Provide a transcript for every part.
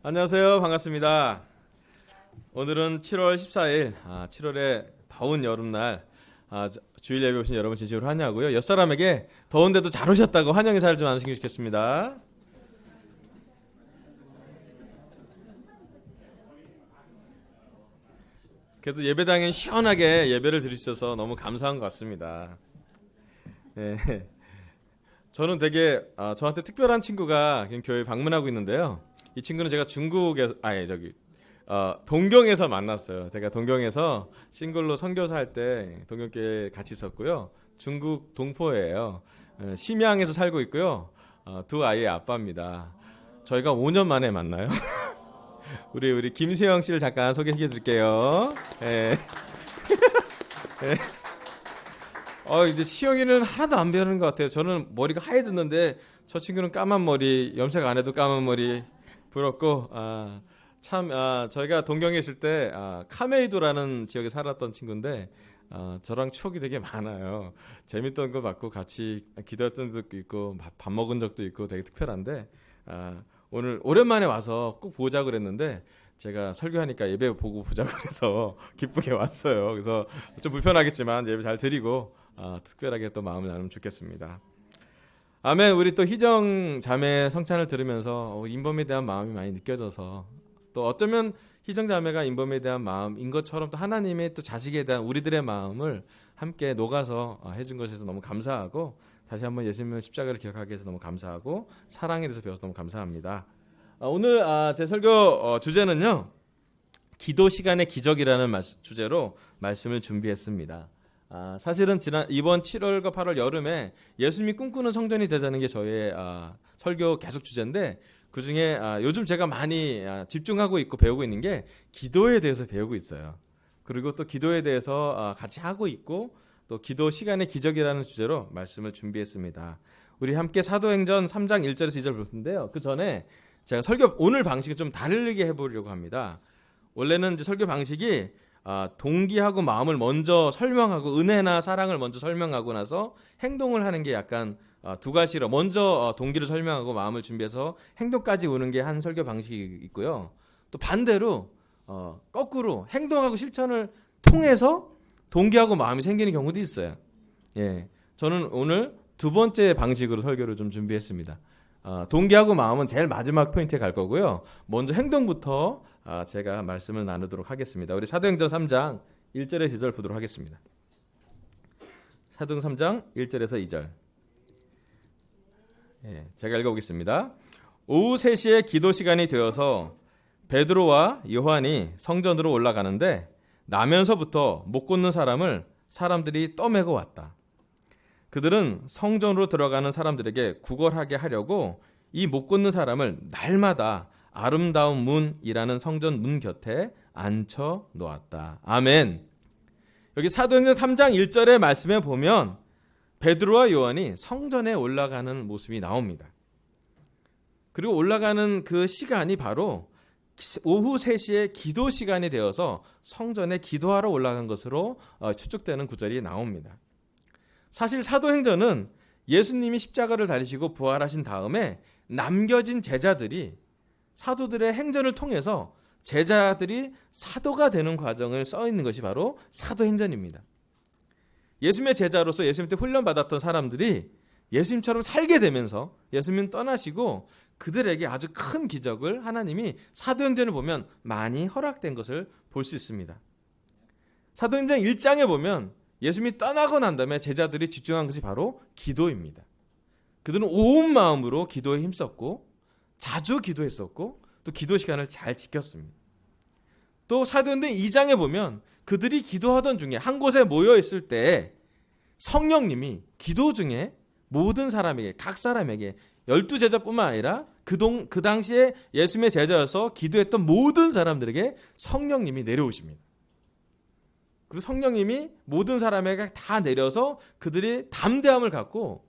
안녕하세요. 반갑습니다. 오늘은 7월 14일, 7월의 더운 여름날 주일 예배 오신 여러분 진심으로 환영하고요. 옆사람에게 더운데도 잘 오셨다고 환영 인사를 좀 나누시기 좋겠습니다. 그래도 예배당엔 시원하게 예배를 드리셔서 너무 감사한 것 같습니다. 네. 저는 되게 저한테 특별한 친구가 교회 방문하고 있는데요. 이 친구는 제가 중국에서 동경에서 만났어요. 제가 동경에서 싱글로 선교사 할 때 동경교회 같이 있었고요. 중국 동포예요. 심양에서 살고 있고요. 두 아이의 아빠입니다. 저희가 5년 만에 만나요. 우리 김세영 씨를 잠깐 소개해 드릴게요. 네. 네. 이제 시영이는 하나도 안 변하는 것 같아요. 저는 머리가 하얘졌는데 저 친구는 까만 머리, 염색 안 해도 까만 머리 부럽고 저희가 동경에 있을 때 카메이도라는 지역에 살았던 친구인데 저랑 추억이 되게 많아요. 재밌던 거 받고 같이 기도했던 적도 있고 밥 먹은 적도 있고 되게 특별한데 오늘 오랜만에 와서 꼭 보자고 그랬는데 제가 설교하니까 예배 보고 보자고 그래서 기쁘게 왔어요. 그래서 좀 불편하겠지만 예배 잘 드리고 특별하게 또 마음을 나누면 좋겠습니다. 아멘. 우리 또 희정 자매 성찬을 들으면서 인범에 대한 마음이 많이 느껴져서 또 어쩌면 희정 자매가 인범에 대한 마음인 것처럼 또 하나님의 또 자식에 대한 우리들의 마음을 함께 녹아서 해준 것에서 너무 감사하고 다시 한번 예수님의 십자가를 기억하게 해서 너무 감사하고 사랑에 대해서 배워서 너무 감사합니다. 오늘 제 설교 주제는요. 기도 시간의 기적이라는 주제로 말씀을 준비했습니다. 사실은 이번 7월과 8월 여름에 예수님이 꿈꾸는 성전이 되자는 게 저의 설교 계속 주제인데 그중에 요즘 제가 많이 집중하고 있고 배우고 있는 게 기도에 대해서 배우고 있어요. 그리고 또 기도에 대해서 같이 하고 있고 또 기도 시간의 기적이라는 주제로 말씀을 준비했습니다. 우리 함께 사도행전 3장 1절에서 2절 볼 텐데요. 그 전에 제가 설교 오늘 방식을 좀 다르게 해보려고 합니다. 원래는 이제 설교 방식이 동기하고 마음을 먼저 설명하고 은혜나 사랑을 먼저 설명하고 나서 행동을 하는 게 약간 두 가지로 먼저 동기를 설명하고 마음을 준비해서 행동까지 오는 게 한 설교 방식이 있고요. 또 반대로 거꾸로 행동하고 실천을 통해서 동기하고 마음이 생기는 경우도 있어요. 예, 저는 오늘 두 번째 방식으로 설교를 좀 준비했습니다. 동기하고 마음은 제일 마지막 포인트에 갈 거고요. 먼저 행동부터 제가 말씀을 나누도록 하겠습니다. 우리 사도행전 3장 1절에서 2절 보도록 하겠습니다. 사도행전 3장 1절에서 2절. 제가 읽어보겠습니다. 오후 3시에 기도 시간이 되어서 베드로와 요한이 성전으로 올라가는데 나면서부터 못 걷는 사람을 사람들이 떠매고 왔다. 그들은 성전으로 들어가는 사람들에게 구걸하게 하려고 이 못 걷는 사람을 날마다 아름다운 문이라는 성전 문 곁에 앉혀 놓았다. 아멘. 여기 사도행전 3장 1절의 말씀에 보면 베드로와 요한이 성전에 올라가는 모습이 나옵니다. 그리고 올라가는 그 시간이 바로 오후 3시에 기도 시간이 되어서 성전에 기도하러 올라간 것으로 추측되는 구절이 나옵니다. 사실 사도행전은 예수님이 십자가를 달리시고 부활하신 다음에 남겨진 제자들이 사도들의 행전을 통해서 제자들이 사도가 되는 과정을 써 있는 것이 바로 사도행전입니다. 예수님의 제자로서 예수님 때 훈련받았던 사람들이 예수님처럼 살게 되면서 예수님 떠나시고 그들에게 아주 큰 기적을 하나님이 사도행전을 보면 많이 허락된 것을 볼 수 있습니다. 사도행전 1장에 보면 예수님이 떠나고 난 다음에 제자들이 집중한 것이 바로 기도입니다. 그들은 온 마음으로 기도에 힘썼고 자주 기도했었고 또 기도 시간을 잘 지켰습니다. 또 사도행전 2장에 보면 그들이 기도하던 중에 한 곳에 모여 있을 때 성령님이 기도 중에 모든 사람에게 각 사람에게 12제자뿐만 아니라 그 당시에 예수님의 제자여서 기도했던 모든 사람들에게 성령님이 내려오십니다. 그리고 성령님이 모든 사람에게 다 내려서 그들이 담대함을 갖고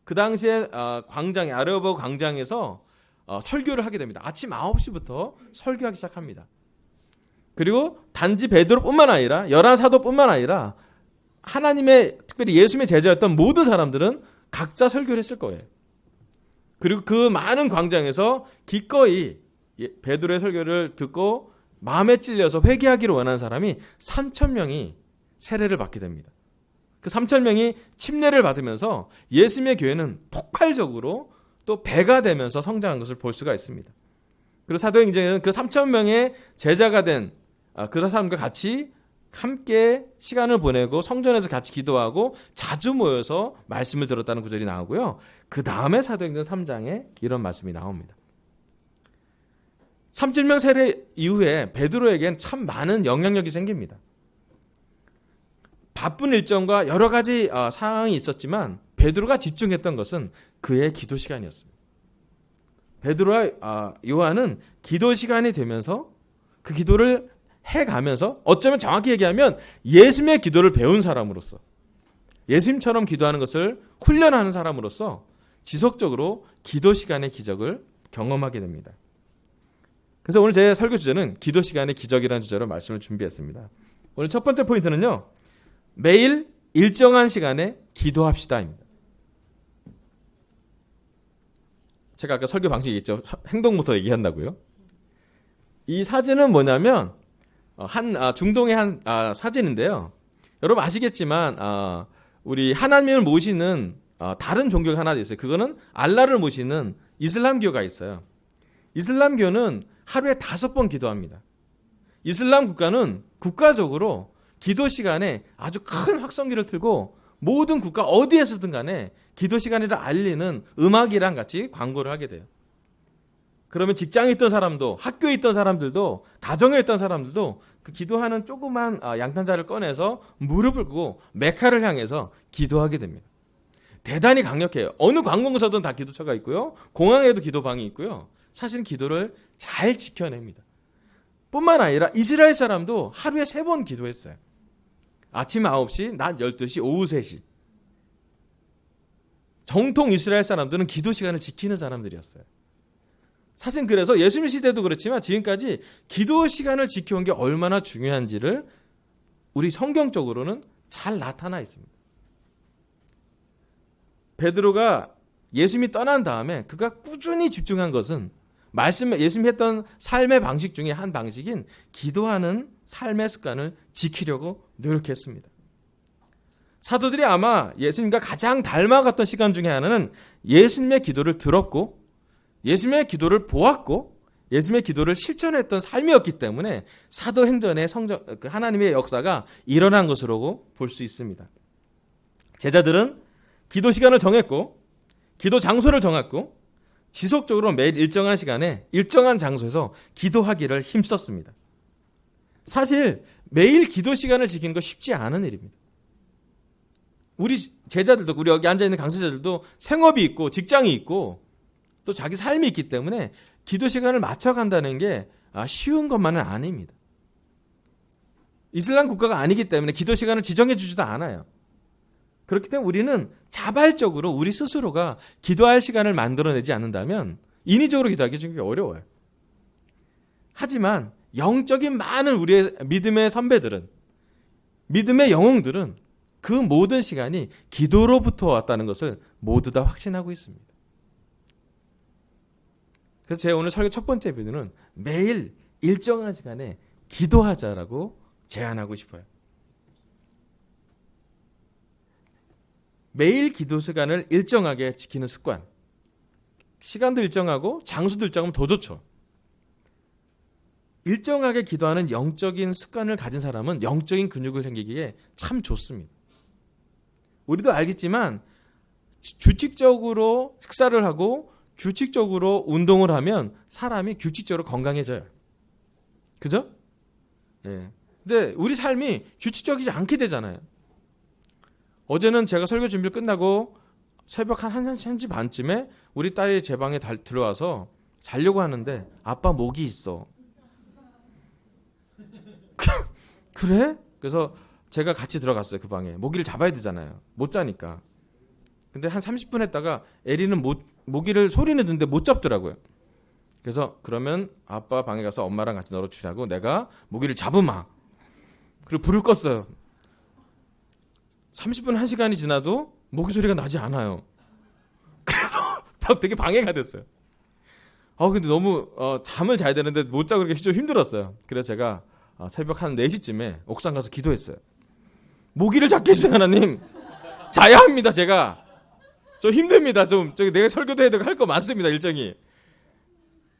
그 당시에 광장에 아레오보 광장에서 설교를 하게 됩니다. 아침 9시부터 설교하기 시작합니다. 그리고 단지 베드로뿐만 아니라 11사도뿐만 아니라 하나님의 특별히 예수님의 제자였던 모든 사람들은 각자 설교를 했을 거예요. 그리고 그 많은 광장에서 기꺼이 베드로의 설교를 듣고 마음에 찔려서 회개하기를 원하는 사람이 3,000명이 세례를 받게 됩니다. 그 3,000명이 침례를 받으면서 예수님의 교회는 폭발적으로 또 배가 되면서 성장한 것을 볼 수가 있습니다. 그리고 사도행전은 그 3,000명의 제자가 된 그 사람과 같이 함께 시간을 보내고 성전에서 같이 기도하고 자주 모여서 말씀을 들었다는 구절이 나오고요. 그 다음에 사도행전 3장에 이런 말씀이 나옵니다. 3,000명 세례 이후에 베드로에겐 참 많은 영향력이 생깁니다. 바쁜 일정과 여러 가지 상황이 있었지만 베드로가 집중했던 것은 그의 기도 시간이었습니다. 베드로와 요한은 기도 시간이 되면서 그 기도를 해가면서 어쩌면 정확히 얘기하면 예수님의 기도를 배운 사람으로서 예수님처럼 기도하는 것을 훈련하는 사람으로서 지속적으로 기도 시간의 기적을 경험하게 됩니다. 그래서 오늘 제 설교 주제는 기도 시간의 기적이라는 주제로 말씀을 준비했습니다. 오늘 첫 번째 포인트는요. 매일 일정한 시간에 기도합시다입니다. 제가 아까 설교 방식이 있죠. 행동부터 얘기한다고요. 이 사진은 뭐냐면 중동의 한 사진인데요. 여러분 아시겠지만 우리 하나님을 모시는 다른 종교가 하나 있어요. 그거는 알라를 모시는 이슬람교가 있어요. 이슬람교는 하루에 5번 기도합니다. 이슬람 국가는 국가적으로 기도 시간에 아주 큰 확성기를 틀고 모든 국가 어디에서든 간에 기도 시간을 알리는 음악이랑 같이 광고를 하게 돼요. 그러면 직장에 있던 사람도 학교에 있던 사람들도 가정에 있던 사람들도 그 기도하는 조그만 양탄자를 꺼내서 무릎을 꿇고 메카를 향해서 기도하게 됩니다. 대단히 강력해요. 어느 관공서든 다 기도처가 있고요. 공항에도 기도방이 있고요. 사실 기도를 잘 지켜냅니다. 뿐만 아니라 이스라엘 사람도 하루에 3번 기도했어요. 아침 9시, 낮 12시, 오후 3시. 정통 이스라엘 사람들은 기도 시간을 지키는 사람들이었어요. 사실 그래서 예수님 시대도 그렇지만 지금까지 기도 시간을 지켜온 게 얼마나 중요한지를 우리 성경적으로는 잘 나타나 있습니다. 베드로가 예수님이 떠난 다음에 그가 꾸준히 집중한 것은 예수님이 했던 삶의 방식 중에 한 방식인 기도하는 삶의 습관을 지키려고 노력했습니다. 사도들이 아마 예수님과 가장 닮아갔던 시간 중에 하나는 예수님의 기도를 들었고 예수님의 기도를 보았고 예수님의 기도를 실천했던 삶이었기 때문에 사도행전의 하나님의 역사가 일어난 것으로 볼 수 있습니다. 제자들은 기도 시간을 정했고 기도 장소를 정했고 지속적으로 매일 일정한 시간에 일정한 장소에서 기도하기를 힘썼습니다. 사실 매일 기도 시간을 지키는 거 쉽지 않은 일입니다. 우리 제자들도 우리 여기 앉아있는 강사자들도 생업이 있고 직장이 있고 또 자기 삶이 있기 때문에 기도 시간을 맞춰간다는 게 쉬운 것만은 아닙니다. 이슬람 국가가 아니기 때문에 기도 시간을 지정해 주지도 않아요. 그렇기 때문에 우리는 자발적으로 우리 스스로가 기도할 시간을 만들어내지 않는다면 인위적으로 기도하기 좀 어려워요. 하지만 영적인 많은 우리의 믿음의 선배들은 믿음의 영웅들은 그 모든 시간이 기도로부터 왔다는 것을 모두 다 확신하고 있습니다. 그래서 제 오늘 설교 첫 번째 비유는 매일 일정한 시간에 기도하자라고 제안하고 싶어요. 매일 기도 시간을 일정하게 지키는 습관. 시간도 일정하고 장소도 일정하면 더 좋죠. 일정하게 기도하는 영적인 습관을 가진 사람은 영적인 근육을 생기기에 참 좋습니다. 우리도 알겠지만 규칙적으로 식사를 하고 규칙적으로 운동을 하면 사람이 규칙적으로 건강해져요. 그죠? 예. 근데 우리 삶이 규칙적이지 않게 되잖아요. 어제는 제가 설교 준비를 끝나고 새벽 한 1시 반쯤에 우리 딸이 제 방에 들어와서 자려고 하는데 아빠 모기 있어. 그래? 그래서 제가 같이 들어갔어요. 그 방에. 모기를 잡아야 되잖아요. 못 자니까. 근데 한 30분 했다가 에리는 모기를 소리는 듣는데 못 잡더라고요. 그래서 그러면 아빠 방에 가서 엄마랑 같이 널어주시라고 내가 모기를 잡으마. 그리고 불을 껐어요. 30분 1시간이 지나도 모기 소리가 나지 않아요. 그래서 되게 방해가 됐어요. 근데 너무 잠을 자야 되는데 못 자고 그렇게 좀 힘들었어요. 그래서 제가 새벽 한 4시쯤에 옥상 가서 기도했어요. 모기를 잡게 해주세요 하나님. 자야 합니다 제가. 저 힘듭니다. 좀 저기 내가 설교도 해야 되고 할 거 많습니다 일정이.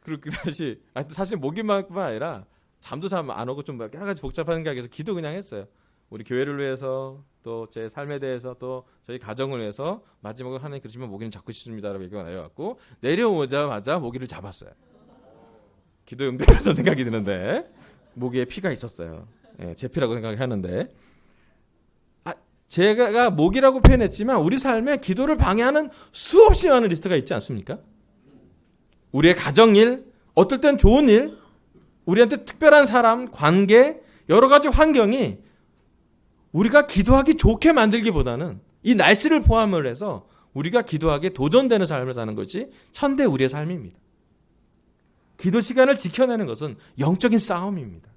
그리고 다시 사실 모기만 아니라 잠도 잘 안 오고 좀 여러 가지 복잡한 게 있어서 기도 그냥 했어요. 우리 교회를 위해서 또 제 삶에 대해서 또 저희 가정을 위해서 마지막으로 하나님 그러시면 모기는 잡고 싶습니다라고 얘기가 나와갖고 내려오자마자 모기를 잡았어요. 기도 용도라서 생각이 드는데 모기에 피가 있었어요. 예, 제 피라고 생각하는데 제가 모기라고 표현했지만 우리 삶에 기도를 방해하는 수없이 많은 리스트가 있지 않습니까? 우리의 가정일, 어떨 땐 좋은 일, 우리한테 특별한 사람, 관계, 여러 가지 환경이 우리가 기도하기 좋게 만들기보다는 이 날씨를 포함을 해서 우리가 기도하기에 도전되는 삶을 사는 것이 현대 우리의 삶입니다. 기도 시간을 지켜내는 것은 영적인 싸움입니다.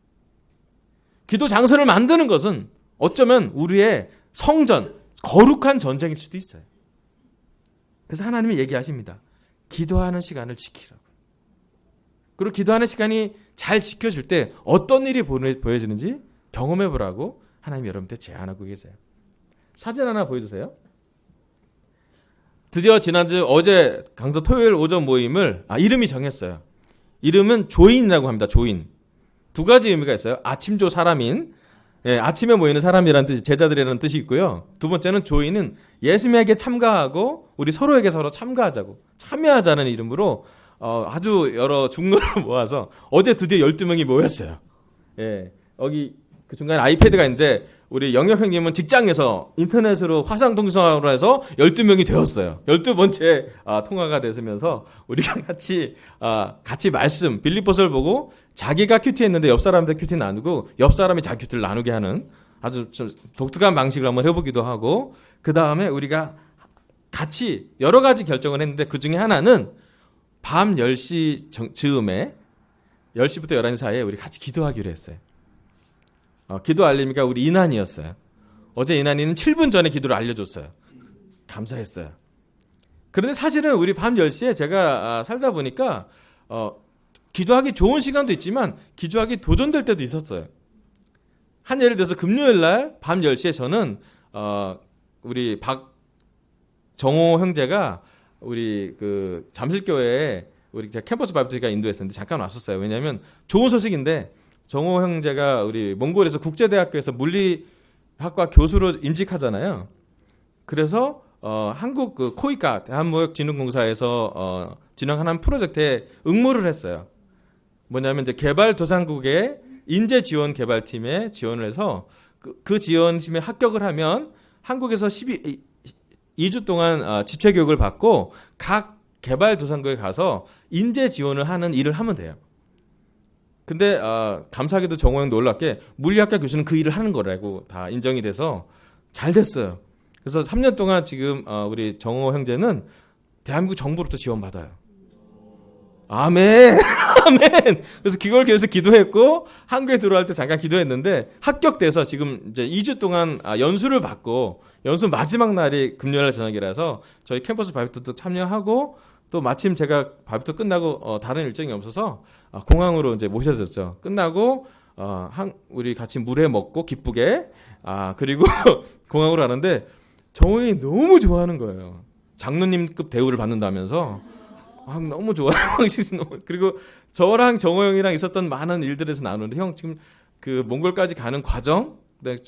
기도 장소를 만드는 것은 어쩌면 우리의 성전, 거룩한 전쟁일 수도 있어요. 그래서 하나님이 얘기하십니다. 기도하는 시간을 지키라고. 그리고 기도하는 시간이 잘 지켜질 때 어떤 일이 보여지는지 경험해 보라고 하나님이 여러분한테 제안하고 계세요. 사진 하나 보여주세요. 드디어 지난주 어제 강서 토요일 오전 모임을 이름이 정했어요. 이름은 조인이라고 합니다. 조인. 두 가지 의미가 있어요. 아침조 사람인, 아침에 모이는 사람이라는 뜻이 제자들이라는 뜻이 있고요. 두 번째는 조인은 예수님에게 참가하고 우리 서로에게 서로 참가하자고 참여하자는 이름으로 아주 여러 중노를 모아서 어제 드디어 12명이 모였어요. 여기 그 중간에 아이패드가 있는데 우리 영혁 형님은 직장에서 인터넷으로 화상 통성으로 해서 12명이 되었어요. 12번째 통화가 되면서 우리가 같이 말씀 빌립보서를 보고 자기가 큐티했는데 옆 사람한테 큐티 나누고 옆 사람이 자기 큐티를 나누게 하는 아주 좀 독특한 방식을 한번 해보기도 하고, 그 다음에 우리가 같이 여러 가지 결정을 했는데 그 중에 하나는 밤 10시 즈음에 10시부터 11시 사이에 우리 같이 기도하기로 했어요. 기도 알림이가 우리 이난이었어요. 어제 이난이는 7분 전에 기도를 알려줬어요. 감사했어요. 그런데 사실은 우리 밤 10시에 제가 살다 보니까 기도하기 좋은 시간도 있지만 기도하기 도전될 때도 있었어요. 한 예를 들어서 금요일 날 밤 10시에 저는 우리 박정호 형제가 우리 그 잠실교회에 우리 캠퍼스 바이블가 인도했었는데 잠깐 왔었어요. 왜냐하면 좋은 소식인데 정호 형제가 우리 몽골에서 국제대학교에서 물리학과 교수로 임직하잖아요. 그래서 한국 그 코이카 대한무역진흥공사에서 진행하는 프로젝트에 응모를 했어요. 뭐냐면 이제 개발도상국의 인재지원 개발팀에 지원을 해서 그 지원팀에 합격을 하면 한국에서 2주 동안 집체교육을 받고 각 개발도상국에 가서 인재지원을 하는 일을 하면 돼요. 근데 감사하게도 정호 형 놀랍게 물리학과 교수는 그 일을 하는 거라고 다 인정이 돼서 잘 됐어요. 그래서 3년 동안 지금 우리 정호 형제는 대한민국 정부로부터 지원받아요. 아멘. 아멘. 그래서 그걸 위해서 기도했고 한국에 들어갈 때 잠깐 기도했는데 합격돼서 지금 이제 2주 동안 연수를 받고, 연수 마지막 날이 금요일 저녁이라서 저희 캠퍼스 바이블도 참여하고, 또 마침 제가 바이블 끝나고 다른 일정이 없어서 공항으로 이제 모셔졌죠. 끝나고 우리 같이 물회 먹고 기쁘게 그리고 공항으로 가는데 정호영이 너무 좋아하는 거예요. 장로님급 대우를 받는다면서 너무 좋아요. 그리고 저랑 정호영이랑 있었던 많은 일들에서 나누는데, 형 지금 그 몽골까지 가는 과정,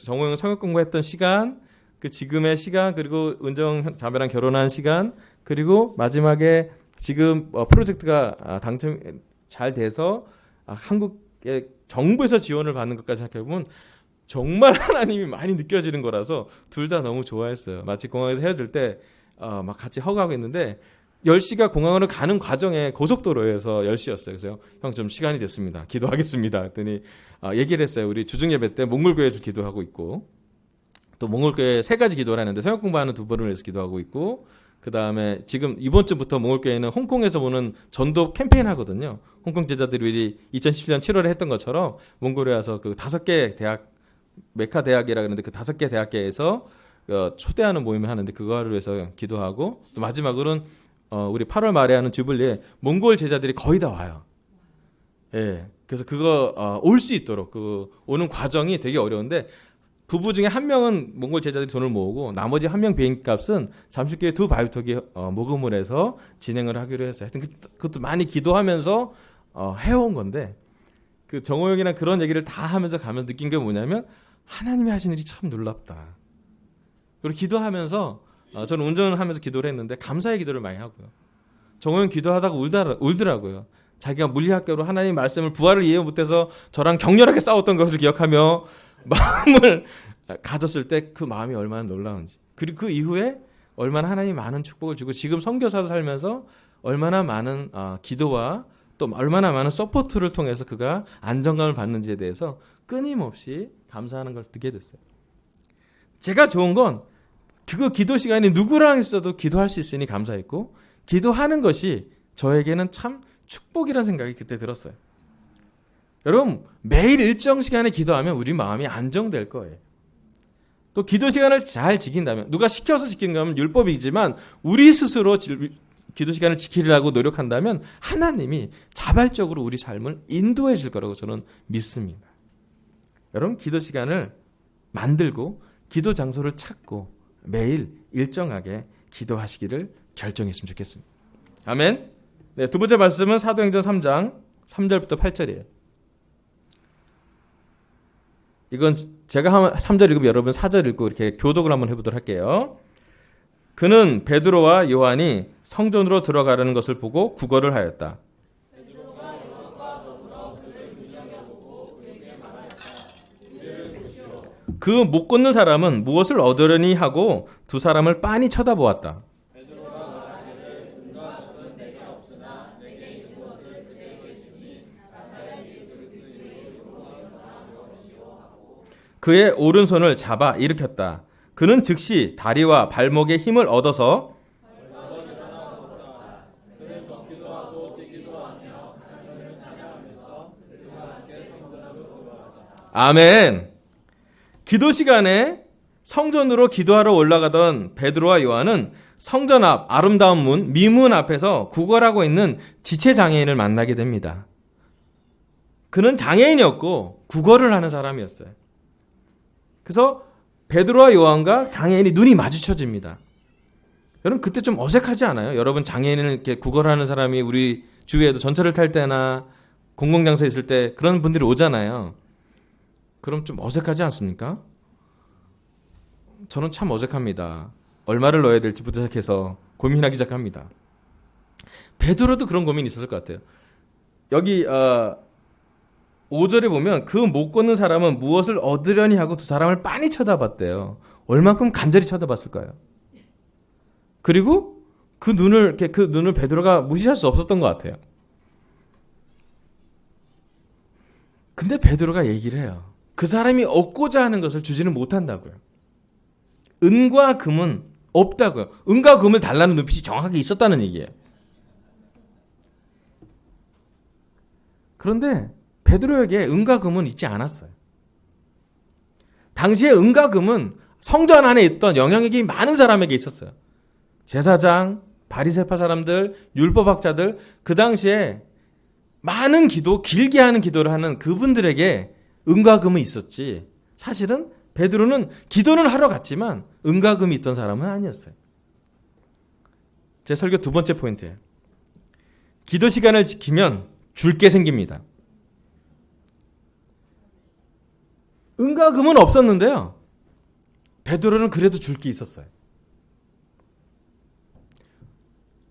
정호영 성역 공부했던 시간, 그 지금의 시간, 그리고 은정 자매랑 결혼한 시간, 그리고 마지막에 지금 프로젝트가 당첨 잘 돼서 한국의 정부에서 지원을 받는 것까지 생각해보면 정말 하나님이 많이 느껴지는 거라서 둘 다 너무 좋아했어요. 마치 공항에서 헤어질 때 막 같이 허가하고 있는데 10시가 공항으로 가는 과정에 고속도로에서 10시였어요. 그래서 형 좀 시간이 됐습니다. 기도하겠습니다. 했더니 얘기를 했어요. 우리 주중예배 때 몽골교회에서 기도하고 있고, 또 몽골교회 3가지 기도를 하는데 성역 공부하는 2번을 위해서 기도하고 있고, 그 다음에 지금 이번 주부터 몽골교회는 홍콩에서 보는 전도 캠페인 하거든요. 홍콩 제자들이 2017년 7월에 했던 것처럼 몽골에 와서 그 5개 대학, 메카 대학이라 그러는데 그 5개 대학교에서 초대하는 모임을 하는데 그거를 위해서 기도하고, 또 마지막으로는 우리 8월 말에 하는 주빌리에 몽골 제자들이 거의 다 와요. 예. 그래서 그거 올 수 있도록 그 오는 과정이 되게 어려운데 부부 중에 한 명은 몽골 제자들이 돈을 모으고 나머지 한 명 비행값은 잠실교회 두 바위톡이 모금을 해서 진행을 하기로 했어요. 하여튼 그것도 많이 기도하면서 해온 건데 그 정호영이랑 그런 얘기를 다 하면서 가면서 느낀 게 뭐냐면 하나님이 하신 일이 참 놀랍다. 그리고 기도하면서 저는 운전을 하면서 기도를 했는데 감사의 기도를 많이 하고요. 정호영 기도하다가 울더라고요. 자기가 물리학교로 하나님 말씀을 부활을 이해 못해서 저랑 격렬하게 싸웠던 것을 기억하며 마음을 가졌을 때 그 마음이 얼마나 놀라운지, 그리고 그 이후에 얼마나 하나님이 많은 축복을 주고 지금 선교사로 살면서 얼마나 많은 기도와 또 얼마나 많은 서포트를 통해서 그가 안정감을 받는지에 대해서 끊임없이 감사하는 걸 듣게 됐어요. 제가 좋은 건 그 기도 시간이 누구랑 있어도 기도할 수 있으니 감사했고 기도하는 것이 저에게는 참 축복이라는 생각이 그때 들었어요. 여러분 매일 일정 시간에 기도하면 우리 마음이 안정될 거예요. 또 기도 시간을 잘 지킨다면, 누가 시켜서 지키는 거면 율법이지만 우리 스스로 기도 시간을 지키려고 노력한다면 하나님이 자발적으로 우리 삶을 인도해 줄 거라고 저는 믿습니다. 여러분 기도 시간을 만들고 기도 장소를 찾고 매일 일정하게 기도하시기를 결정했으면 좋겠습니다. 아멘. 네, 두 번째 말씀은 사도행전 3장 3절부터 8절이에요. 이건 제가 3절 읽으면 여러분 4절 읽고 이렇게 교독을 한번 해보도록 할게요. 그는 베드로와 요한이 성전으로 들어가려는 것을 보고 구걸을 하였다. 그 못 걷는 사람은 무엇을 얻으려니 하고 두 사람을 빤히 쳐다보았다. 그의 오른손을 잡아 일으켰다. 그는 즉시 다리와 발목에 힘을 얻어서 아멘. 기도 시간에 성전으로 기도하러 올라가던 베드로와 요한은 성전 앞 아름다운 문, 미문 앞에서 구걸하고 있는 지체장애인을 만나게 됩니다. 그는 장애인이었고 구걸을 하는 사람이었어요. 그래서 베드로와 요한과 장애인이 눈이 마주쳐집니다. 여러분 그때 좀 어색하지 않아요? 여러분 장애인을 이렇게 구걸하는 사람이 우리 주위에도 전철을 탈 때나 공공장소에 있을 때 그런 분들이 오잖아요. 그럼 좀 어색하지 않습니까? 저는 참 어색합니다. 얼마를 넣어야 될지부터 시작해서 고민하기 시작합니다. 베드로도 그런 고민이 있었을 것 같아요. 여기 5절에 보면 그 못 걷는 사람은 무엇을 얻으려니 하고 두 사람을 빤히 쳐다봤대요. 얼만큼 간절히 쳐다봤을까요? 그리고 그 눈을 베드로가 무시할 수 없었던 것 같아요. 근데 베드로가 얘기를 해요. 그 사람이 얻고자 하는 것을 주지는 못한다고요. 은과 금은 없다고요. 은과 금을 달라는 눈빛이 정확하게 있었다는 얘기예요. 그런데 베드로에게 은과 금은 있지 않았어요. 당시에 은과 금은 성전 안에 있던 영향력이 많은 사람에게 있었어요. 제사장, 바리새파 사람들, 율법학자들, 그 당시에 많은 기도, 길게 하는 기도를 하는 그분들에게 은과 금은 있었지, 사실은 베드로는 기도는 하러 갔지만 은과 금이 있던 사람은 아니었어요. 제 설교 두 번째 포인트예요. 기도 시간을 지키면 줄 게 생깁니다. 은과 금은 없었는데요, 베드로는 그래도 줄 게 있었어요.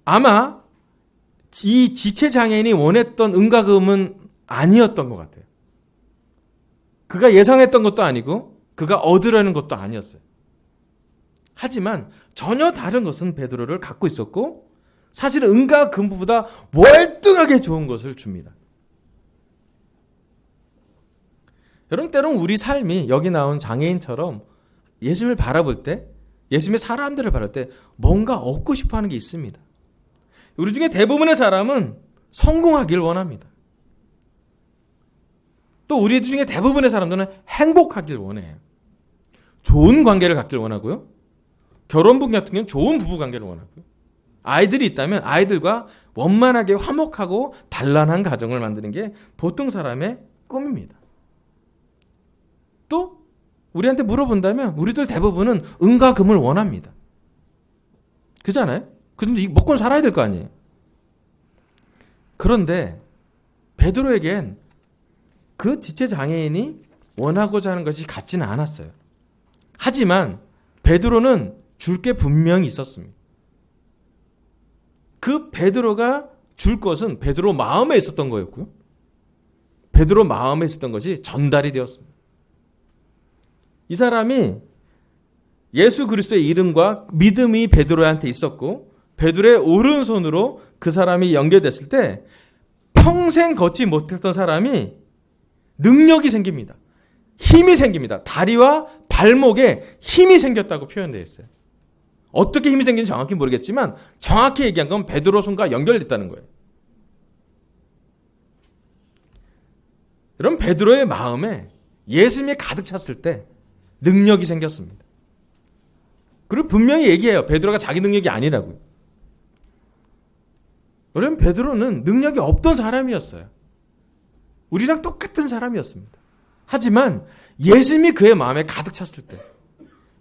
아마 이 지체장애인이 원했던 은과 금은 아니었던 것 같아요. 그가 예상했던 것도 아니고 그가 얻으려는 것도 아니었어요. 하지만 전혀 다른 것은 베드로를 갖고 있었고, 사실은 은과 금보다 월등하게 좋은 것을 줍니다. 여러분 때로는 우리 삶이 여기 나온 장애인처럼 예수님을 바라볼 때, 예수님의 사람들을 바라볼 때 뭔가 얻고 싶어하는 게 있습니다. 우리 중에 대부분의 사람은 성공하길 원합니다. 또 우리 중에 대부분의 사람들은 행복하길 원해요. 좋은 관계를 갖길 원하고요. 결혼부 같은 경우는 좋은 부부 관계를 원하고요. 아이들이 있다면 아이들과 원만하게 화목하고 단란한 가정을 만드는 게 보통 사람의 꿈입니다. 또 우리한테 물어본다면 우리들 대부분은 은과 금을 원합니다. 그잖아요? 그런데 먹고는 살아야 될 거 아니에요. 그런데 베드로에겐 그 지체 장애인이 원하고자 하는 것이 같지는 않았어요. 하지만 베드로는 줄 게 분명히 있었습니다. 그 베드로가 줄 것은 베드로 마음에 있었던 거였고요. 베드로 마음에 있었던 것이 전달이 되었습니다. 이 사람이 예수 그리스도의 이름과 믿음이 베드로한테 있었고 베드로의 오른손으로 그 사람이 연결됐을 때 평생 걷지 못했던 사람이 능력이 생깁니다. 힘이 생깁니다. 다리와 발목에 힘이 생겼다고 표현되어 있어요. 어떻게 힘이 생긴지 정확히 모르겠지만 정확히 얘기한 건 베드로 손과 연결됐다는 거예요. 여러분, 베드로의 마음에 예수님이 가득 찼을 때 능력이 생겼습니다. 그리고 분명히 얘기해요. 베드로가 자기 능력이 아니라고요. 여러분, 베드로는 능력이 없던 사람이었어요. 우리랑 똑같은 사람이었습니다. 하지만 예수님이 그의 마음에 가득 찼을 때,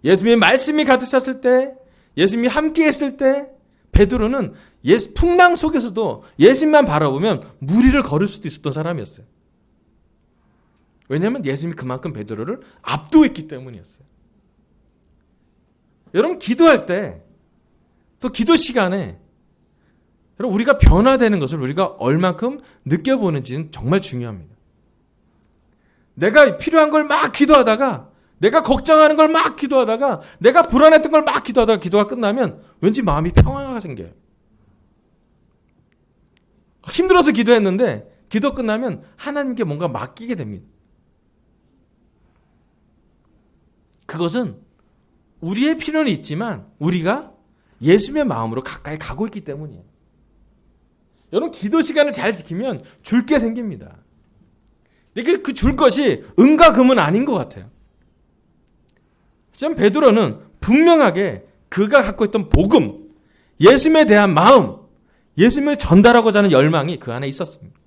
예수님의 말씀이 가득 찼을 때, 예수님이 함께 했을 때 베드로는 풍랑 속에서도 예수님만 바라보면 무리를 걸을 수도 있었던 사람이었어요. 왜냐하면 예수님이 그만큼 베드로를 압도했기 때문이었어요. 여러분, 기도할 때 또 기도 시간에 여러분, 우리가 변화되는 것을 우리가 얼만큼 느껴보는지는 정말 중요합니다. 내가 필요한 걸 막 기도하다가, 내가 걱정하는 걸 막 기도하다가, 내가 불안했던 걸 막 기도하다가 기도가 끝나면 왠지 마음이 평화가 생겨요. 힘들어서 기도했는데 기도 끝나면 하나님께 뭔가 맡기게 됩니다. 그것은 우리의 필요는 있지만 우리가 예수님의 마음으로 가까이 가고 있기 때문이에요. 여러분, 기도 시간을 잘 지키면 줄 게 생깁니다. 근데 그 줄 것이 은과 금은 아닌 것 같아요. 하지만 베드로는 분명하게 그가 갖고 있던 복음, 예수님에 대한 마음, 예수님을 전달하고자 하는 열망이 그 안에 있었습니다.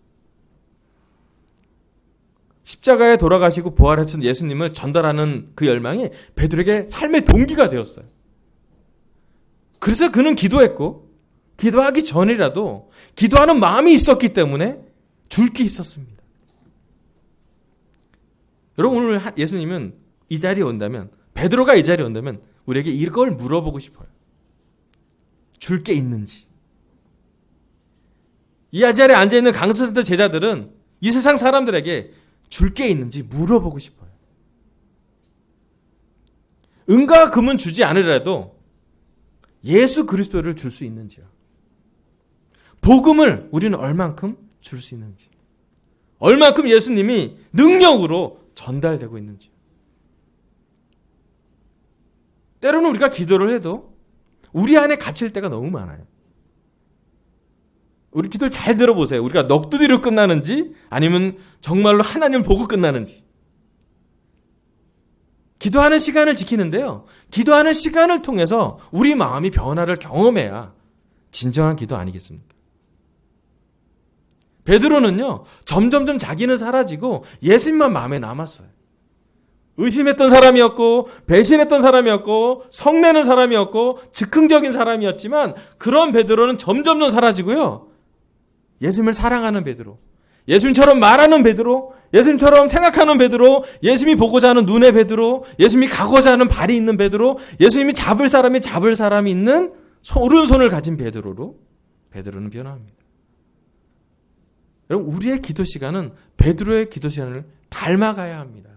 십자가에 돌아가시고 부활하신 예수님을 전달하는 그 열망이 베드로에게 삶의 동기가 되었어요. 그래서 그는 기도했고, 기도하기 전이라도 기도하는 마음이 있었기 때문에 줄 게 있었습니다. 여러분, 오늘 예수님은 이 자리에 온다면, 베드로가 이 자리에 온다면 우리에게 이걸 물어보고 싶어요. 줄 게 있는지. 이 자리에 앉아있는 강사센터 제자들은 이 세상 사람들에게 줄 게 있는지 물어보고 싶어요. 은과 금은 주지 않으려도 예수 그리스도를 줄 수 있는지요. 복음을 우리는 얼만큼 줄 수 있는지. 얼만큼 예수님이 능력으로 전달되고 있는지. 때로는 우리가 기도를 해도 우리 안에 갇힐 때가 너무 많아요. 우리 기도를 잘 들어보세요. 우리가 넋두리로 끝나는지 아니면 정말로 하나님을 보고 끝나는지. 기도하는 시간을 지키는데요. 기도하는 시간을 통해서 우리 마음이 변화를 경험해야 진정한 기도 아니겠습니까? 베드로는요, 점점점 자기는 사라지고 예수님만 마음에 남았어요. 의심했던 사람이었고, 배신했던 사람이었고, 성내는 사람이었고, 즉흥적인 사람이었지만 그런 베드로는 점점점 사라지고요. 예수님을 사랑하는 베드로, 예수님처럼 말하는 베드로, 예수님처럼 생각하는 베드로, 예수님이 보고자 하는 눈의 베드로, 예수님이 가고자 하는 발이 있는 베드로, 예수님이 잡을 사람이 있는 오른손을 가진 베드로로 베드로는 변화합니다. 여러분, 우리의 기도 시간은 베드로의 기도 시간을 닮아가야 합니다.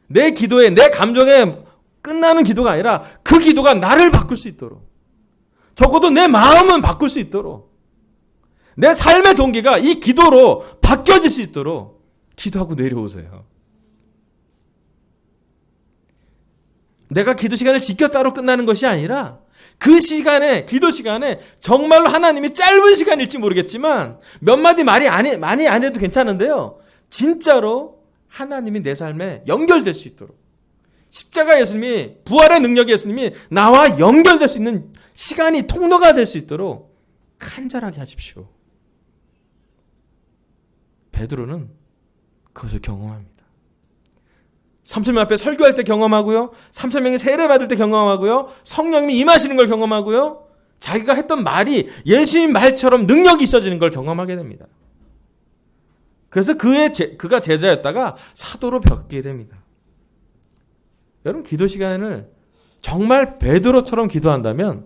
내 기도에, 내 감정에 끝나는 기도가 아니라 그 기도가 나를 바꿀 수 있도록, 적어도 내 마음은 바꿀 수 있도록, 내 삶의 동기가 이 기도로 바뀌어질 수 있도록 기도하고 내려오세요. 내가 기도 시간을 지켰다로 끝나는 것이 아니라 그 시간에, 기도 시간에 정말로 하나님이 짧은 시간일지 모르겠지만 몇 마디 많이 안 해도 괜찮은데요. 진짜로 하나님이 내 삶에 연결될 수 있도록, 십자가 예수님이, 부활의 능력의 예수님이 나와 연결될 수 있는 시간이 통로가 될 수 있도록 간절하게 하십시오. 베드로는 그것을 경험합니다. 3,000명 앞에 설교할 때 경험하고요. 3,000명이 세례 받을 때 경험하고요. 성령님이 임하시는 걸 경험하고요. 자기가 했던 말이 예수님 말처럼 능력이 있어지는 걸 경험하게 됩니다. 그래서 그가 제자였다가 사도로 뵙게 됩니다. 여러분, 기도 시간을 정말 베드로처럼 기도한다면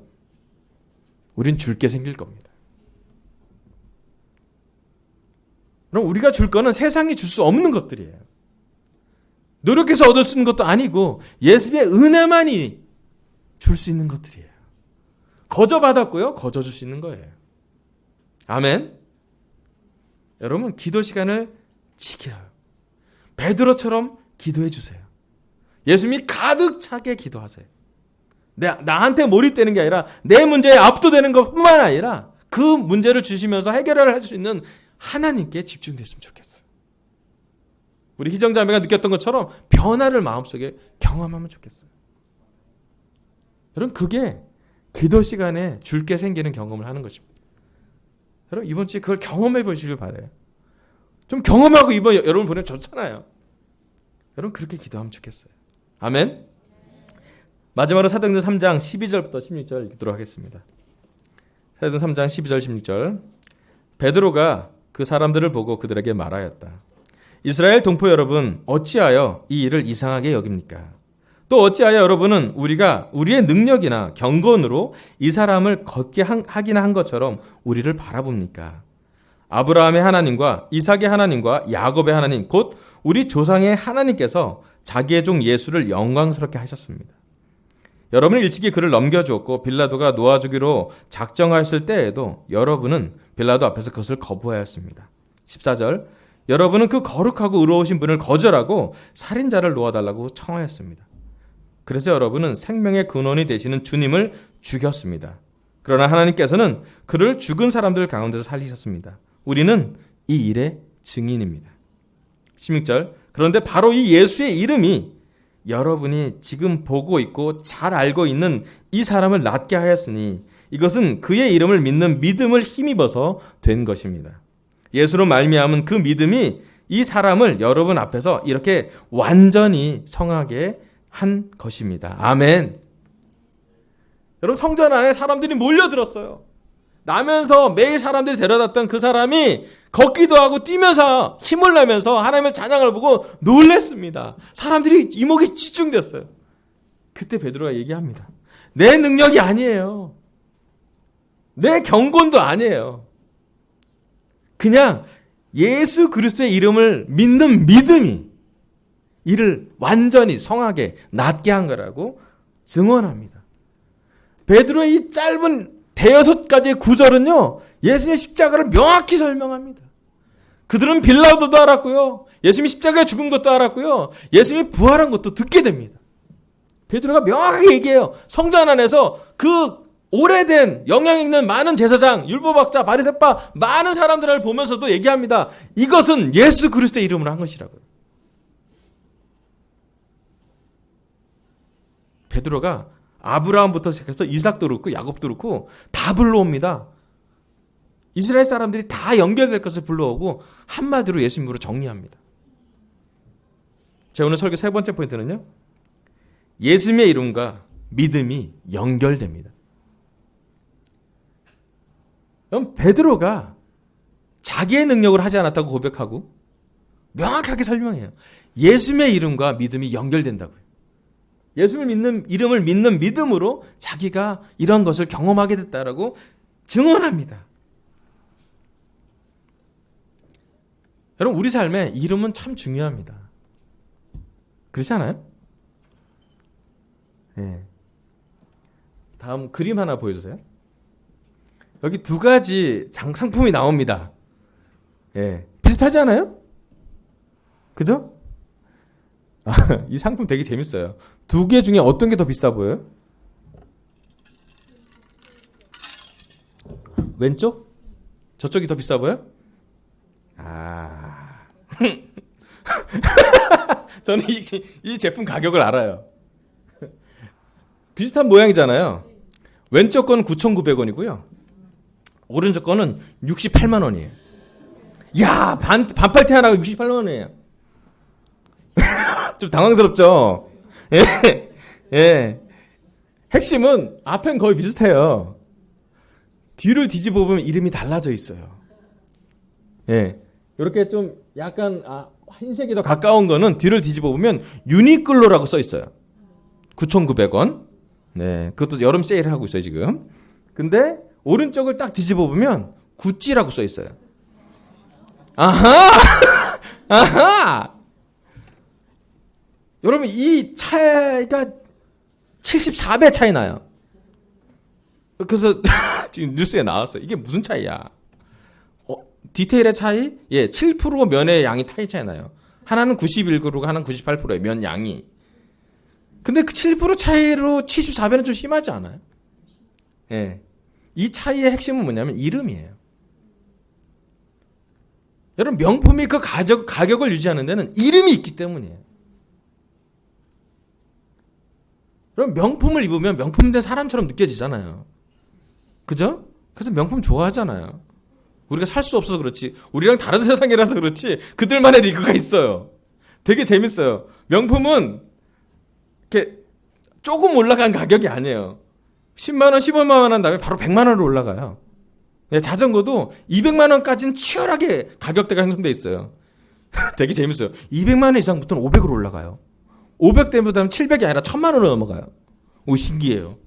우린 줄 게 생길 겁니다. 그럼 우리가 줄 거는 세상이 줄 수 없는 것들이에요. 노력해서 얻을 수 있는 것도 아니고 예수의 은혜만이 줄 수 있는 것들이에요. 거저 받았고요. 거저 줄 수 있는 거예요. 아멘. 여러분, 기도 시간을 지켜요. 베드로처럼 기도해 주세요. 예수님이 가득 차게 기도하세요. 나한테 몰입되는 게 아니라 내 문제에 압도되는 것뿐만 아니라 그 문제를 주시면서 해결을 할 수 있는 하나님께 집중됐으면 좋겠어요. 우리 희정자매가 느꼈던 것처럼 변화를 마음속에 경험하면 좋겠어요. 여러분, 그게 기도 시간에 줄 게 생기는 경험을 하는 것입니다. 여러분, 이번 주에 그걸 경험해 보시길 바라요. 좀 경험하고 이번 여러분 보내면 좋잖아요. 여러분, 그렇게 기도하면 좋겠어요. 아멘. 마지막으로 사도행전 3장 12절부터 16절 읽도록 하겠습니다. 사도행전 3장 12절 16절. 베드로가 그 사람들을 보고 그들에게 말하였다. 이스라엘 동포 여러분, 어찌하여 이 일을 이상하게 여깁니까? 또 어찌하여 여러분은 우리가 우리의 능력이나 경건으로 이 사람을 걷게 하기나 한 것처럼 우리를 바라봅니까? 아브라함의 하나님과 이삭의 하나님과 야곱의 하나님, 곧 우리 조상의 하나님께서 자기의 종 예수를 영광스럽게 하셨습니다. 여러분은 일찍이 그를 넘겨주었고 빌라도가 놓아주기로 작정하였을 때에도 여러분은 빌라도 앞에서 그것을 거부하였습니다. 14절. 여러분은 그 거룩하고 의로우신 분을 거절하고 살인자를 놓아달라고 청하였습니다. 그래서 여러분은 생명의 근원이 되시는 주님을 죽였습니다. 그러나 하나님께서는 그를 죽은 사람들 가운데서 살리셨습니다. 우리는 이 일의 증인입니다. 16절. 그런데 바로 이 예수의 이름이 여러분이 지금 보고 있고 잘 알고 있는 이 사람을 낫게 하였으니 이것은 그의 이름을 믿는 믿음을 힘입어서 된 것입니다. 예수로 말미암은 그 믿음이 이 사람을 여러분 앞에서 이렇게 완전히 성하게 한 것입니다. 아멘. 여러분, 성전 안에 사람들이 몰려들었어요. 나면서 매일 사람들이 데려다던 그 사람이 걷기도 하고 뛰면서 힘을 내면서 하나님의 찬양을 보고 놀랬습니다. 사람들이 이목이 집중됐어요. 그때 베드로가 얘기합니다. 내 능력이 아니에요. 내 경건도 아니에요. 그냥 예수 그리스도의 이름을 믿는 믿음이 이를 완전히 성하게 낫게 한 거라고 증언합니다. 베드로의 이 짧은 대여섯 가지의 구절은요, 예수님의 십자가를 명확히 설명합니다. 그들은 빌라도도 알았고요, 예수님이 십자가에 죽은 것도 알았고요, 예수님이 부활한 것도 듣게 됩니다. 베드로가 명확하게 얘기해요. 성전 안에서 그 오래된 영향 있는 많은 제사장, 율법학자, 바리새파 많은 사람들을 보면서도 얘기합니다. 이것은 예수 그리스도의 이름으로 한 것이라고요. 베드로가 아브라함부터 시작해서 이삭도 그렇고 야곱도 그렇고 다 불러옵니다. 이스라엘 사람들이 다 연결될 것을 불러오고 한마디로 예수님으로 정리합니다. 제 오늘 설교 세 번째 포인트는요, 예수님의 이름과 믿음이 연결됩니다. 그럼 베드로가 자기의 능력으로 하지 않았다고 고백하고 명확하게 설명해요. 예수님의 이름과 믿음이 연결된다고요. 예수를 믿는, 이름을 믿는 믿음으로 자기가 이런 것을 경험하게 됐다라고 증언합니다. 여러분, 우리 삶에 이름은 참 중요합니다. 그렇지 않아요? 네. 다음 그림 하나 보여주세요. 여기 두 가지 상품이 나옵니다. 예. 비슷하지 않아요? 그죠? 이 상품 되게 재밌어요. 두 개 중에 어떤 게 더 비싸 보여요? 왼쪽? 저쪽이 더 비싸 보여? 저는 이 제품 가격을 알아요. 비슷한 모양이잖아요. 왼쪽 거는 9,900원이고요. 오른쪽 거는 68만 원이에요. 야, 반팔티 하나가 68만 원이에요. 좀 당황스럽죠? 예. 예. 핵심은 앞엔 거의 비슷해요. 뒤를 뒤집어 보면 이름이 달라져 있어요. 예. 이렇게 좀 약간 흰색이 더 가까운 거는 뒤를 뒤집어 보면 유니클로라고 써 있어요. 9,900원. 네. 그것도 여름 세일을 하고 있어요, 지금. 근데 오른쪽을 딱 뒤집어 보면 구찌라고 써 있어요. 아하! 아하! 여러분, 이 차이가 74배 차이 나요. 그래서 지금 뉴스에 나왔어요. 이게 무슨 차이야? 디테일의 차이? 예, 7% 면의 양이 차이 나요. 하나는 91g고 하나는 98%예요. 면 양이. 근데 그 7% 차이로 74배는 좀 심하지 않아요? 예. 이 차이의 핵심은 뭐냐면 이름이에요. 여러분, 명품이 그 가격을 유지하는 데는 이름이 있기 때문이에요. 여러분, 명품을 입으면 명품 된 사람처럼 느껴지잖아요. 그죠? 그래서 명품 좋아하잖아요. 우리가 살 수 없어서 그렇지, 우리랑 다른 세상이라서 그렇지, 그들만의 리그가 있어요. 되게 재밌어요. 명품은 이렇게 조금 올라간 가격이 아니에요. 10만 원, 15만 원 한 다음에 바로 100만 원으로 올라가요. 자전거도 200만 원까지는 치열하게 가격대가 형성돼 있어요. 되게 재밌어요. 200만 원 이상부터는 500으로 올라가요. 500대보다는 700이 아니라 1000만 원으로 넘어가요. 오, 신기해요.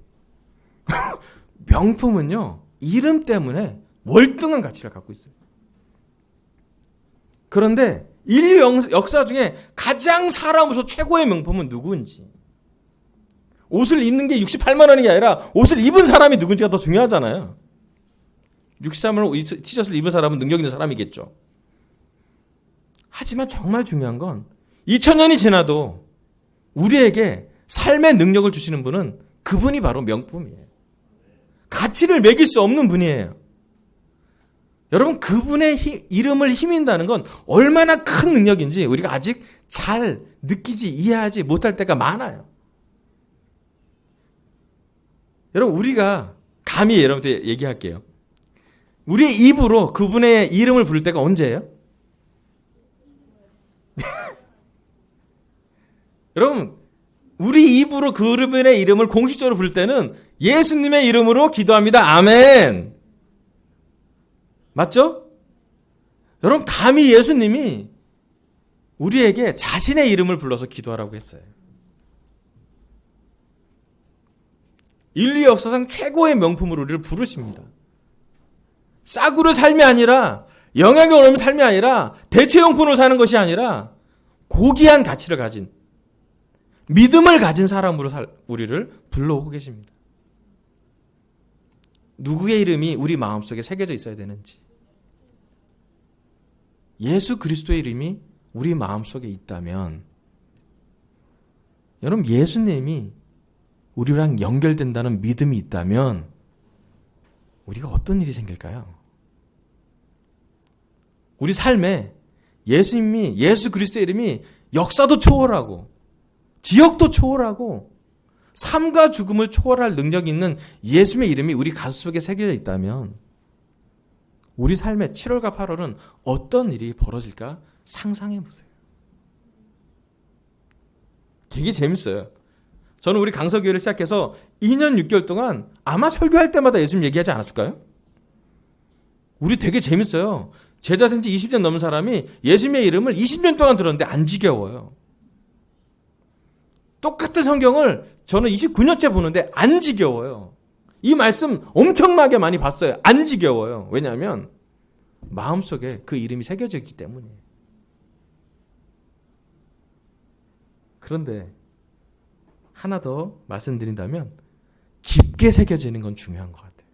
명품은요, 이름 때문에 월등한 가치를 갖고 있어요. 그런데 인류 역사 중에 가장 사람으로서 최고의 명품은 누구인지, 옷을 입는 게 68만 원이 아니라 옷을 입은 사람이 누군지가 더 중요하잖아요. 63만 원 티셔츠를 입은 사람은 능력 있는 사람이겠죠. 하지만 정말 중요한 건 2000년이 지나도 우리에게 삶의 능력을 주시는 분은 그분이 바로 명품이에요. 가치를 매길 수 없는 분이에요. 여러분, 그분의 이름을 힘인다는 건 얼마나 큰 능력인지 우리가 아직 잘 느끼지, 이해하지 못할 때가 많아요. 여러분, 우리가 감히 여러분한테 얘기할게요. 우리의 입으로 그분의 이름을 부를 때가 언제예요? 여러분, 우리 입으로 그분의 이름을 공식적으로 부를 때는 예수님의 이름으로 기도합니다. 아멘. 맞죠? 여러분, 감히 예수님이 우리에게 자신의 이름을 불러서 기도하라고 했어요. 인류 역사상 최고의 명품으로 우리를 부르십니다. 싸구려 삶이 아니라, 영향력 없는 삶이 아니라, 대체용품으로 사는 것이 아니라 고귀한 가치를 가진, 믿음을 가진 사람으로 우리를 불러오고 계십니다. 누구의 이름이 우리 마음속에 새겨져 있어야 되는지, 예수 그리스도의 이름이 우리 마음속에 있다면, 여러분, 예수님이 우리랑 연결된다는 믿음이 있다면 우리가 어떤 일이 생길까요? 우리 삶에 예수님이, 예수 그리스도의 이름이 역사도 초월하고 지역도 초월하고 삶과 죽음을 초월할 능력이 있는 예수님의 이름이 우리 가슴속에 새겨져 있다면 우리 삶의 7월과 8월은 어떤 일이 벌어질까 상상해 보세요. 되게 재밌어요. 저는 우리 강서교회를 시작해서 2년 6개월 동안 아마 설교할 때마다 예수님 얘기하지 않았을까요? 우리 되게 재밌어요. 제자 된 지 20년 넘은 사람이 예수님의 이름을 20년 동안 들었는데 안 지겨워요. 똑같은 성경을 저는 29년째 보는데 안 지겨워요. 이 말씀 엄청나게 많이 봤어요. 안 지겨워요. 왜냐하면 마음속에 그 이름이 새겨져 있기 때문이에요. 그런데 하나 더 말씀드린다면 깊게 새겨지는 건 중요한 것 같아요.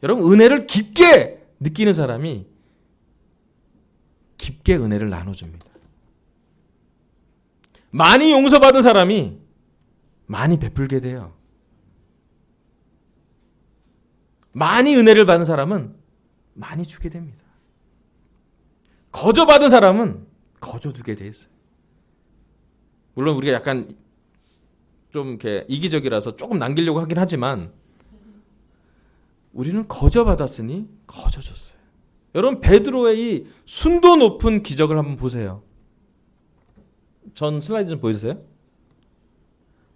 여러분, 은혜를 깊게 느끼는 사람이 깊게 은혜를 나눠줍니다. 많이 용서받은 사람이 많이 베풀게 돼요. 많이 은혜를 받은 사람은 많이 주게 됩니다. 거저 받은 사람은 거저 두게 돼 있어요. 물론 우리가 약간 좀 이렇게 이기적이라서 조금 남기려고 하긴 하지만 우리는 거저 받았으니 거저 줬어요. 여러분 베드로의 이 순도 높은 기적을 한번 보세요. 전 슬라이드 좀 보여주세요.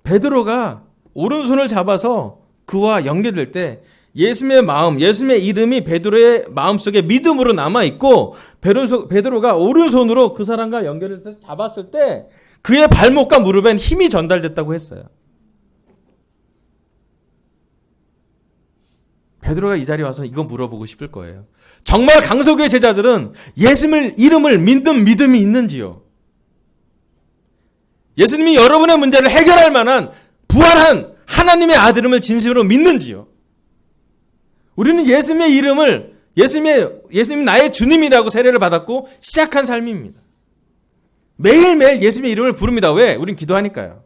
베드로가 오른손을 잡아서 그와 연결될 때 예수님의 마음, 예수님의 이름이 베드로의 마음속에 믿음으로 남아있고 베드로가 오른손으로 그 사람과 연결해서 잡았을 때 그의 발목과 무릎엔 힘이 전달됐다고 했어요. 베드로가 이 자리에 와서 이거 물어보고 싶을 거예요. 정말 강석의 제자들은 예수님의 이름을 믿는 믿음이 있는지요? 예수님이 여러분의 문제를 해결할 만한 부활한 하나님의 아들임을 진심으로 믿는지요? 우리는 예수님의 이름을 예수님이 나의 주님이라고 세례를 받았고 시작한 삶입니다. 매일매일 예수님의 이름을 부릅니다. 왜? 우린 기도하니까요.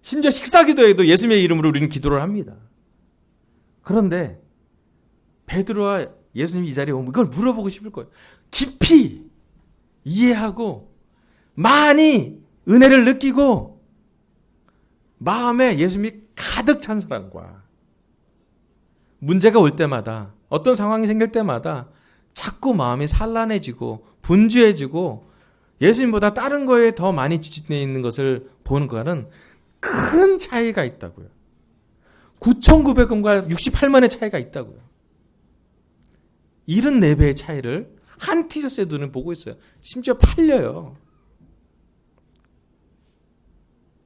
심지어 식사 기도에도 예수님의 이름으로 우리는 기도를 합니다. 그런데 베드로와 예수님이 이 자리에 오면 이걸 물어보고 싶을 거예요. 깊이 이해하고 많이 은혜를 느끼고 마음에 예수님이 가득 찬 사람과 문제가 올 때마다 어떤 상황이 생길 때마다 자꾸 마음이 산란해지고 분주해지고 예수님보다 다른 거에 더 많이 지치되어 있는 것을 보는 거는 큰 차이가 있다고요. 9,900원과 68만의 차이가 있다고요. 74배의 차이를 한 티셔츠에 눈을 보고 있어요. 심지어 팔려요.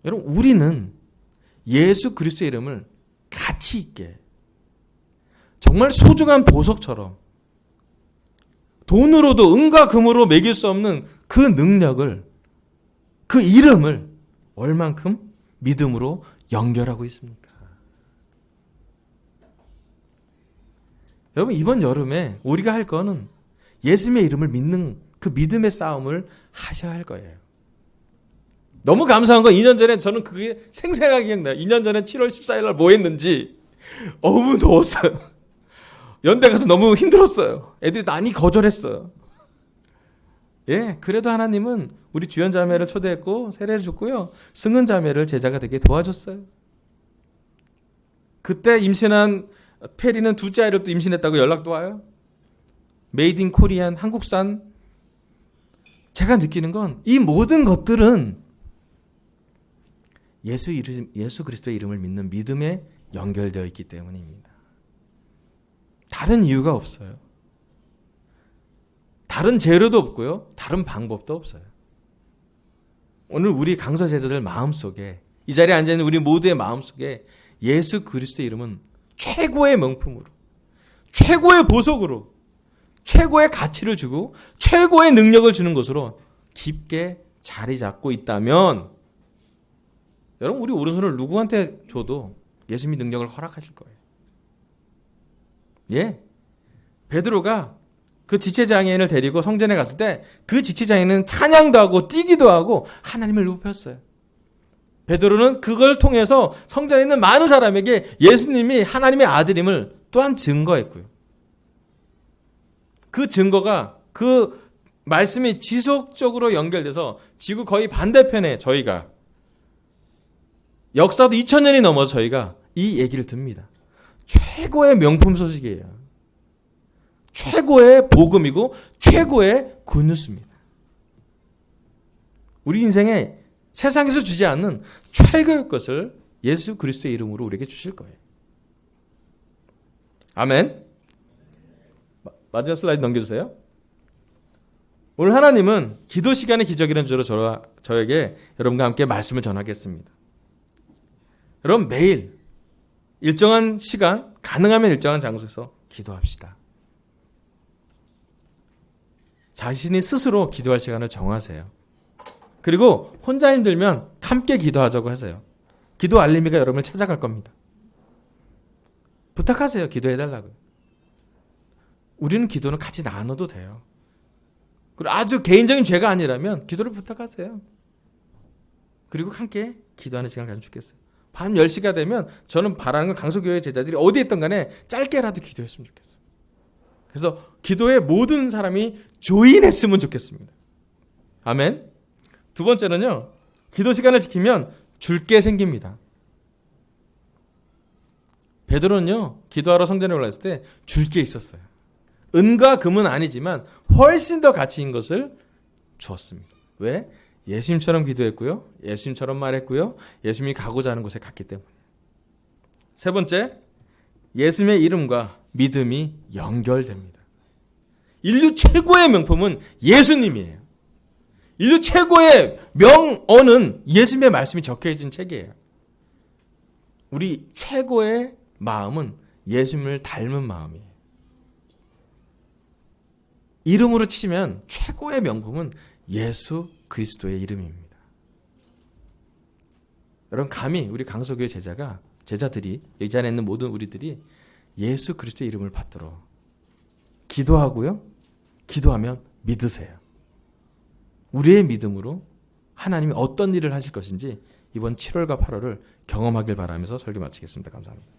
여러분 우리는 예수 그리스도의 이름을 가치 있게 정말 소중한 보석처럼 돈으로도 은과 금으로 매길 수 없는 그 능력을 그 이름을 얼만큼 믿음으로 연결하고 있습니까? 여러분 이번 여름에 우리가 할 거는 예수님의 이름을 믿는 그 믿음의 싸움을 하셔야 할 거예요. 너무 감사한 건 2년 전에 저는 그게 생생하게 기억나요. 2년 전에 7월 14일 날 뭐 했는지 너무 더웠어요. 연대 가서 너무 힘들었어요. 애들이 많이 거절했어요. 예, 그래도 하나님은 우리 주연 자매를 초대했고 세례를 줬고요. 승은 자매를 제자가 되게 도와줬어요. 그때 임신한 페리는 둘째 아이를 또 임신했다고 연락도 와요. 메이드 인 코리안 한국산. 제가 느끼는 건 이 모든 것들은 예수 그리스도의 이름을 믿는 믿음에 연결되어 있기 때문입니다. 다른 이유가 없어요. 다른 재료도 없고요. 다른 방법도 없어요. 오늘 우리 강서 제자들 마음속에 이 자리에 앉아있는 우리 모두의 마음속에 예수 그리스도의 이름은 최고의 명품으로 최고의 보석으로 최고의 가치를 주고 최고의 능력을 주는 것으로 깊게 자리 잡고 있다면 여러분 우리 오른손을 누구한테 줘도 예수님이 능력을 허락하실 거예요. 예, 베드로가 그 지체장애인을 데리고 성전에 갔을 때 그 지체장애인은 찬양도 하고 뛰기도 하고 하나님을 높였어요. 베드로는 그걸 통해서 성전에 있는 많은 사람에게 예수님이 하나님의 아들임을 또한 증거했고요. 그 증거가 그 말씀이 지속적으로 연결돼서 지구 거의 반대편에 저희가 역사도 2000년이 넘어서 저희가 이 얘기를 듭니다. 최고의 명품 소식이에요. 최고의 복음이고 최고의 굿뉴스입니다. 우리 인생에 세상에서 주지 않는 최고의 것을 예수 그리스도의 이름으로 우리에게 주실 거예요. 아멘. 마지막 슬라이드 넘겨주세요. 오늘 하나님은 기도 시간의 기적이라는 주제로 저에게 여러분과 함께 말씀을 전하겠습니다. 여러분 매일 일정한 시간, 가능하면 일정한 장소에서 기도합시다. 자신이 스스로 기도할 시간을 정하세요. 그리고 혼자 힘들면 함께 기도하자고 하세요. 기도 알림이가 여러분을 찾아갈 겁니다. 부탁하세요. 기도해달라고요. 우리는 기도는 같이 나눠도 돼요. 그리고 아주 개인적인 죄가 아니라면 기도를 부탁하세요. 그리고 함께 기도하는 시간을 가지면 좋겠어요. 밤 10시가 되면 저는 바라는 건 강서교회 제자들이 어디 있던 간에 짧게라도 기도했으면 좋겠어요. 그래서 기도에 모든 사람이 조인했으면 좋겠습니다. 아멘. 두 번째는요. 기도 시간을 지키면 줄 게 생깁니다. 베드로는요, 기도하러 성전에 올랐을 때 줄 게 있었어요. 은과 금은 아니지만 훨씬 더 가치인 것을 주었습니다. 왜? 예수님처럼 기도했고요. 예수님처럼 말했고요. 예수님이 가고자 하는 곳에 갔기 때문에. 세 번째, 예수님의 이름과 믿음이 연결됩니다. 인류 최고의 명품은 예수님이에요. 인류 최고의 명언은 예수님의 말씀이 적혀진 책이에요. 우리 최고의 마음은 예수님을 닮은 마음이에요. 이름으로 치시면 최고의 명품은 예수 그리스도의 이름입니다. 여러분, 감히 우리 강서교회 제자들이 이 자리에 있는 모든 우리들이 예수 그리스도의 이름을 받도록 기도하고요. 기도하면 믿으세요. 우리의 믿음으로 하나님이 어떤 일을 하실 것인지 이번 7월과 8월을 경험하길 바라면서 설교 마치겠습니다. 감사합니다.